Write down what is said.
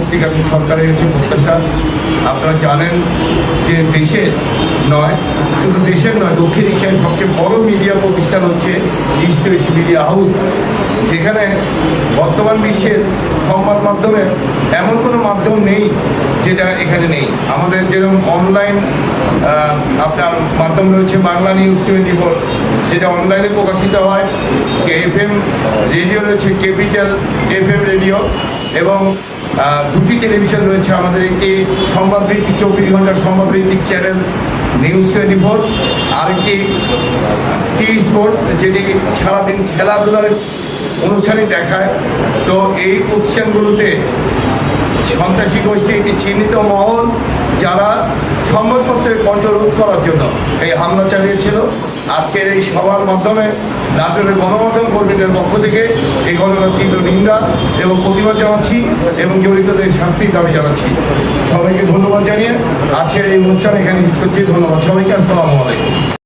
অন্তর্বর্তীকালীন সরকারের হচ্ছে প্রত্যাশা। আপনারা জানেন যে দেশের নয়, শুধু দেশের নয়, দক্ষিণ এশিয়ার সবচেয়ে বড় মিডিয়া প্রতিষ্ঠান হচ্ছে ইস্ট ওয়েস্ট মিডিয়া হাউস, যেখানে বর্তমান বিশ্বের সংবাদ মাধ্যমে এমন কোনো মাধ্যম নেই যেটা এখানে নেই। আমাদের যেরকম অনলাইন আপনার মাধ্যম রয়েছে বাংলা নিউজ 24, যেটা অনলাইনে প্রকাশিত হয়, FM রেডিও রয়েছে, ক্যাপিটাল FM রেডিও, এবং দুটি টেলিভিশন রয়েছে আমাদের। একটি সংবাদভিত্তিক 24 ঘন্টার সংবাদভিত্তিক চ্যানেল নিউজ 24, আরেকটি স্পোর্টস, যেটি সারাদিন খেলাধুলার অনুষ্ঠানই দেখায়। তো এই প্রতিষ্ঠানগুলোতে সন্ত্রাসী গোষ্ঠী একটি চিহ্নিত মহল, যারা সংবাদপত্রের কণ্ঠরোধ করার জন্য এই হামলা চালিয়েছিল। আজকের এই সভার মাধ্যমে নাটোরের গণমাধ্যম কর্মীদের পক্ষ থেকে এই ঘটনার তীব্র নিন্দা এবং প্রতিবাদ জানাচ্ছি এবং জড়িতদের শাস্তির দাবি জানাচ্ছি। সবাইকে ধন্যবাদ জানিয়ে আজকের এই অনুষ্ঠান এখানে শেষ করছি। ধন্যবাদ সবাইকে। আসসালামু আলাইকুম।